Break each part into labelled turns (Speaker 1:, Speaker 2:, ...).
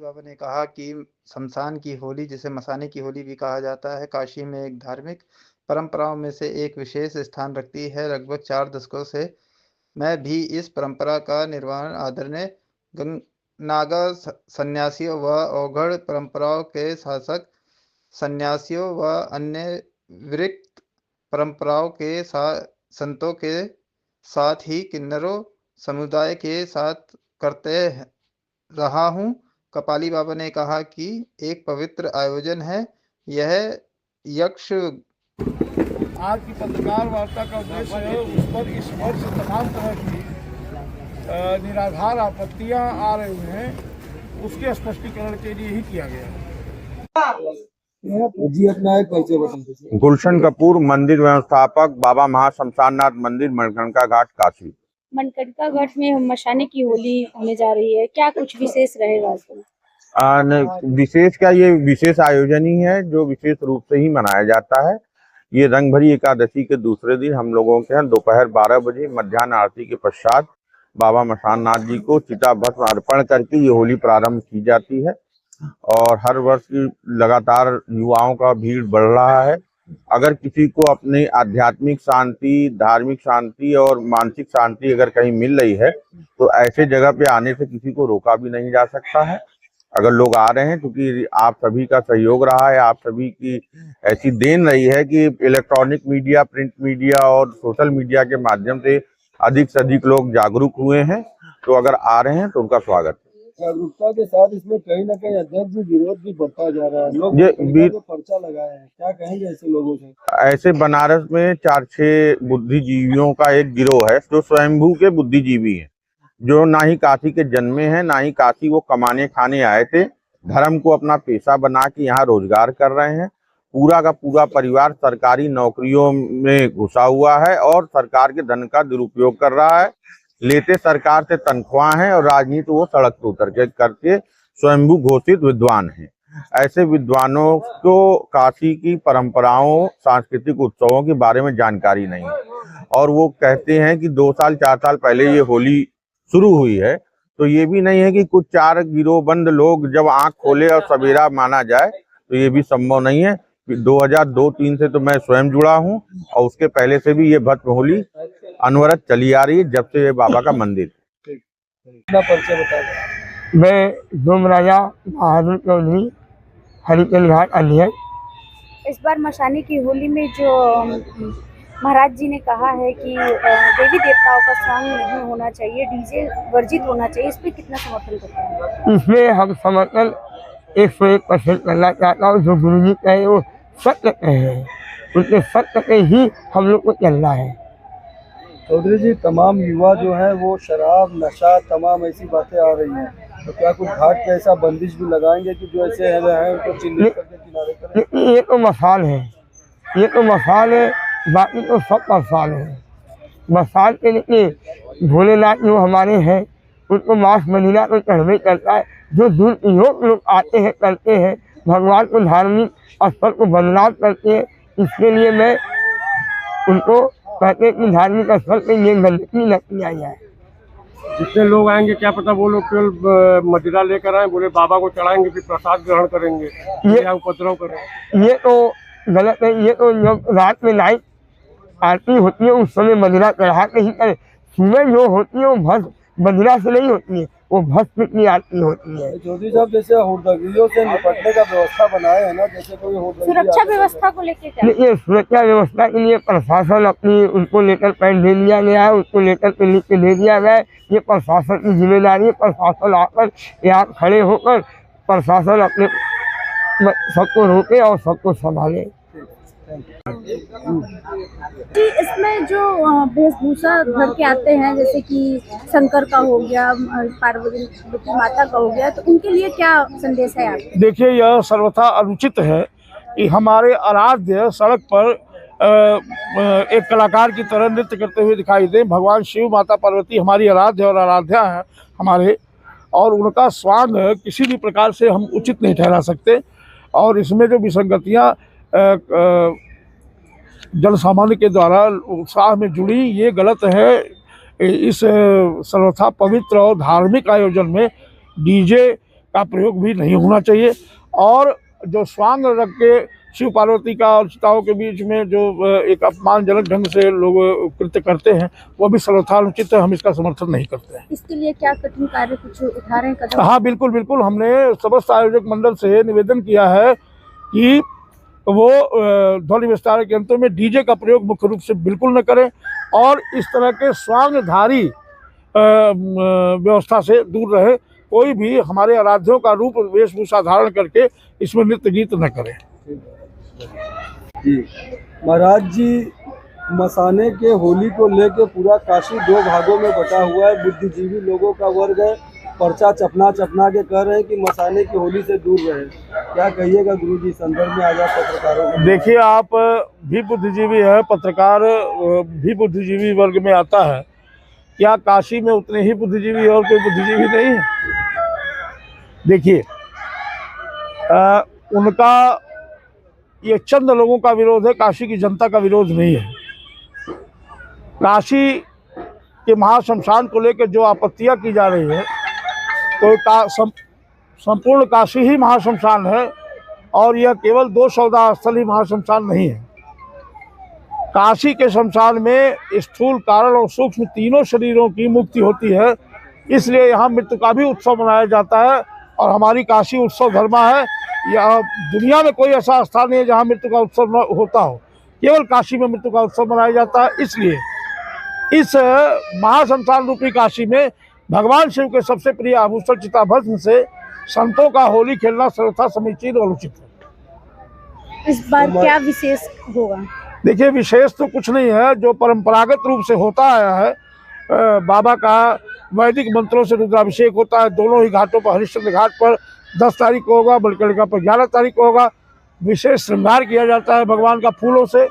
Speaker 1: बाबा ने कहा कि शमशान की होली, जिसे मसाने की होली भी कहा जाता है, काशी में एक धार्मिक परंपराओं में से एक विशेष स्थान रखती है। लगभग 4 दशकों से मैं भी इस परंपरा का निर्वहन आदरणीय गंग नागा सन्यासियों व अवघड़ परंपराओं के शासक सन्यासियों व अन्य विरक्त परंपराओं के संतों के साथ ही किन्नरों समुदाय के साथ करते रहा हूँ। कपाली बाबा ने कहा कि एक पवित्र आयोजन है यह यक्ष।
Speaker 2: आज की पत्रकार वार्ता का उद्देश्य है उस पर इस वर्ष तमाम तरह की निराधार आपत्तियां आ रही हैं, उसके स्पष्टीकरण के लिए ही किया गया है।
Speaker 3: गुलशन कपूर, मंदिर व्यवस्थापक, बाबा महाशमशाननाथ मंदिर, मणिकर्णिका घाट, काशी।
Speaker 4: मणिकर्णिका घाट में मशाने की होली होने जा रही है, क्या कुछ विशेष रहेगा इसमें?
Speaker 3: विशेष क्या, ये विशेष आयोजन ही है जो विशेष रूप से ही मनाया जाता है। ये रंगभरी एकादशी के दूसरे दिन हम लोगों के यहाँ दोपहर 12 बजे मध्याह्न आरती के पश्चात बाबा मशाननाथ जी को चिता भस्म अर्पण करके ये होली प्रारंभ की जाती है। और हर वर्ष की लगातार युवाओं का भीड़ बढ़ रहा है। अगर किसी को अपनी आध्यात्मिक शांति, धार्मिक शांति और मानसिक शांति अगर कहीं मिल रही है तो ऐसे जगह पे आने से किसी को रोका भी नहीं जा सकता है। अगर लोग आ रहे हैं, क्योंकि आप सभी का सहयोग रहा है, आप सभी की ऐसी देन रही है कि इलेक्ट्रॉनिक मीडिया, प्रिंट मीडिया और सोशल मीडिया के माध्यम से अधिक से अधिक लोग जागरूक हुए हैं। तो अगर आ रहे हैं तो उनका स्वागत है।
Speaker 2: जागरूकता के साथ इसमें कहीं ना कहीं अध्यक्ष विरोध भी बढ़ता जा रहा है। लोग पर्चा लगाए हैं, क्या कहेंगे ऐसे लोगों से?
Speaker 3: ऐसे बनारस में 4-6 बुद्धिजीवियों का एक गिरोह है जो स्वयंभू के बुद्धिजीवी हैं, जो ना ही काशी के जन्मे हैं, ना ही काशी वो कमाने खाने आए थे। धर्म को अपना पेशा बना के यहाँ रोजगार कर रहे हैं। पूरा का पूरा परिवार सरकारी नौकरियों में घुसा हुआ है और सरकार के धन का दुरुपयोग कर रहा है। लेते सरकार से तनख्वाह हैं और राजनीति वो सड़क पर उतर के करके स्वयंभू घोषित विद्वान हैं। ऐसे विद्वानों को काशी की परंपराओं, सांस्कृतिक उत्सवों के बारे में जानकारी नहीं है और वो कहते हैं कि 2 साल 4 साल पहले ये होली शुरू हुई है। तो ये भी नहीं है कि कुछ 4 गिरोहबंद लोग जब आंख खोले और सवेरा माना जाए, तो ये भी संभव नहीं है। 2002-3 से तो मैं स्वयं जुड़ा हूँ और उसके पहले से भी ये भस्म होली अनवरत चली आ रही है जब से ये बाबा का मंदिर।
Speaker 2: मैं धूमराजा बहादुर चौधरी, हरिकेल घाट अध्यक्ष।
Speaker 4: इस बार मशाने की होली में जो महाराज जी ने कहा है कि देवी देवताओं का सॉन्ग नहीं होना चाहिए, डीजे वर्जित होना चाहिए, इस पे कितना समर्थन करते हैं?
Speaker 2: इसमें हम समर्थन 101% करना चाहता हूँ। जो गुरु जी कहे वो सत्य कहे, उनके सत्य पे ही हम लोग को चलना है। चौधरी जी, तमाम युवा जो है वो शराब, नशा, तमाम ऐसी बातें आ रही हैं, तो क्या कुछ घाट पे ऐसा बंदिश भी लगाएंगे कि जो ऐसे हैं उनको चिन्हित करके किनारे करें? ये तो मसाल है, ये तो मसाल है, बाकी तो सब मसाल है। मसाल के लिए भोलेनाथ जो हमारे हैं उनको मांस मदिरा तो चढ़वे करता है। जो दुरुपयोग लोग आते हैं, करते हैं, भगवान को धार्मिक स्थल को बदनाम करते हैं, इसके लिए मैं उनको कहते हैं कि धार्मिक स्थल पे ये गंदगी न किया जाए। जितने लोग आएंगे क्या पता वो लोग केवल मदिरा लेकर आए, बोले बाबा को चढ़ाएंगे फिर प्रसाद ग्रहण करेंगे, ये उपद्रव करें। ये तो गलत है। ये तो जब रात में नाइट आरती होती है उस समय मदिरा चढ़ा के ही करें। सुबह जो होती है वो भस्म मदिरा से नहीं होती है, वो भस्म की आरती होती है। चौधरी साहब, जैसे हुड़दंगियों से निपटने का व्यवस्था बनाए है ना, जैसे कोई
Speaker 4: सुरक्षा व्यवस्था को लेकर
Speaker 2: देखिए, सुरक्षा व्यवस्था के लिए प्रशासन अपनी उनको लेकर पैंट दे दिया गया है, उसको लेकर के लिख के दे दिया गया है। ये प्रशासन की जिम्मेदारी है। प्रशासन आकर यहाँ खड़े होकर प्रशासन अपने सबको रोके और सबको संभाले।
Speaker 4: इसमें जो वेशभूषा भर के आते हैं, जैसे कि शंकर का हो गया, पार्वती माता का हो गया, तो उनके लिए क्या संदेश है आपका?
Speaker 2: देखिए, यह सर्वथा अनुचित है कि हमारे आराध्य सड़क पर एक कलाकार की तरह नृत्य करते हुए दिखाई दे। भगवान शिव, माता पार्वती हमारी आराध्य और आराध्या है हमारे, और उनका स्वांग किसी भी प्रकार से हम उचित नहीं ठहरा सकते। और इसमें जो विसंगतियाँ जन सामान्य के द्वारा उत्साह में जुड़ी, ये गलत है। इस सर्वथा पवित्र और धार्मिक आयोजन में डीजे
Speaker 5: का प्रयोग भी नहीं होना चाहिए। और जो स्वांग रख के शिव पार्वती का और चिताओं के बीच में जो एक अपमानजनक ढंग से लोग कृत्य करते हैं वो भी सर्वथा अनुचित है, हम इसका समर्थन नहीं करते हैं।
Speaker 4: इसके लिए क्या कठिन कार्य कुछ उठा रहे हैं कदम?
Speaker 5: हाँ बिल्कुल बिल्कुल, हमने समस्त आयोजक मंडल से निवेदन किया है कि वो ध्वनि विस्तारक यंत्रों में डीजे का प्रयोग मुख्य रूप से बिल्कुल न करें और इस तरह के स्वांगधारी व्यवस्था से दूर रहे। कोई भी हमारे आराध्यों का रूप वेशभूषा धारण करके इसमें नृत्य गीत न करे।
Speaker 2: जी महाराज जी, मसाने के होली को लेकर पूरा काशी दो भागों में बटा हुआ है। बुद्धिजीवी लोगों का वर्ग है, पर्चा चपना के कह रहे हैं कि मसाने की होली से दूर रहे। क्या कहिएगा गुरुजी संदर्भ में आज आप पत्रकारों को?
Speaker 5: देखिए, आप भी बुद्धिजीवी है, पत्रकार भी बुद्धिजीवी वर्ग में आता है। क्या काशी में उतने ही बुद्धिजीवी और कोई बुद्धिजीवी नहीं है? देखिए, उनका ये चंद लोगों का विरोध है, काशी की जनता का विरोध नहीं है। काशी के महाशमशान को लेकर जो आपत्तियां की जा रही है, तो संपूर्ण काशी ही महाशमशान है और यह केवल 2 सौदा स्थल ही महाशमशान नहीं है। काशी के शमशान में स्थूल, कारण और सूक्ष्म तीनों शरीरों की मुक्ति होती है, इसलिए यहाँ मृत्यु का भी उत्सव मनाया जाता है और हमारी काशी उत्सव धर्मा है। या दुनिया में कोई ऐसा स्थान नहीं है जहाँ मृत्यु का उत्सव न होता हो, केवल काशी में मृत्यु का उत्सव मनाया जाता है। इसलिए इस महाशमशान रूपी काशी में भगवान शिव के सबसे प्रिय आभूषण चिताभस्म से संतों का होली खेलना सर्वथा समीचीन और उचित है।
Speaker 4: इस बार क्या विशेष होगा?
Speaker 5: देखिए, विशेष तो कुछ नहीं है, जो परंपरागत रूप से होता आया है। बाबा का वैदिक मंत्रों से रुद्राभिषेक होता है दोनों ही घाटों पर। हरिश्चंद्र घाट पर 10 तारीख को होगा, बलकड़िका पर 11 तारीख को होगा। विशेष श्रृंगार किया जाता है भगवान का फूलों से।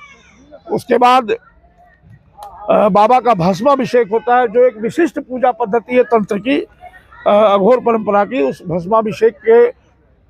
Speaker 5: उसके बाद बाबा का भस्माभिषेक होता है, जो एक विशिष्ट पूजा पद्धति है तंत्र की, अघोर परंपरा की। उस भस्माभिषेक के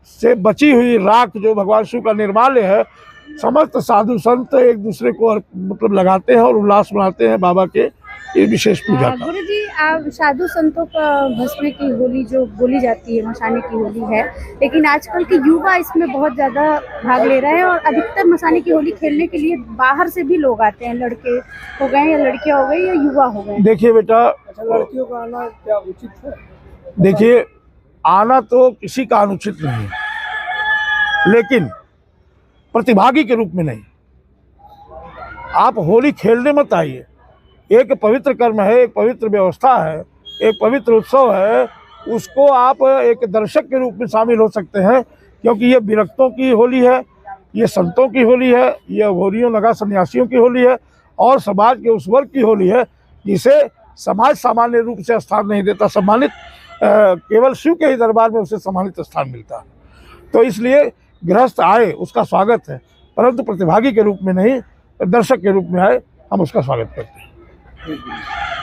Speaker 5: से बची हुई राख जो भगवान शिव का निर्माल्य है, समस्त साधु संत एक दूसरे को मतलब लगाते हैं और उल्लास मनाते हैं बाबा के ये विशेष पूजा का।
Speaker 4: गुरु जी, आप साधु संतों का भस्म की होली जो बोली जाती है मसाने की होली है, लेकिन आजकल के युवा इसमें बहुत ज्यादा भाग ले रहे हैं और अधिकतर मसाने की होली खेलने के लिए बाहर से भी लोग आते हैं, लड़के हो गए या लड़कियां हो गई या युवा हो गए।
Speaker 5: देखिए बेटा,
Speaker 2: लड़कियों का आना क्या उचित है?
Speaker 5: देखिए, आना तो किसी का अनुचित नहीं, लेकिन प्रतिभागी के रूप में नहीं। आप होली खेलने मत आइए। एक पवित्र कर्म है, एक पवित्र व्यवस्था है, एक पवित्र उत्सव है, उसको आप एक दर्शक के रूप में शामिल हो सकते हैं, क्योंकि ये विरक्तों की होली है, ये संतों की होली है, ये अघोरियों नगा सन्यासियों की होली है और समाज के उस वर्ग की होली है जिसे समाज सामान्य रूप से स्थान नहीं देता। सम्मानित केवल शिव के ही दरबार में उसे सम्मानित स्थान मिलता है। तो इसलिए गृहस्थ आए उसका स्वागत है, परंतु प्रतिभागी के रूप में नहीं, दर्शक के रूप में आए, हम उसका स्वागत करते हैं।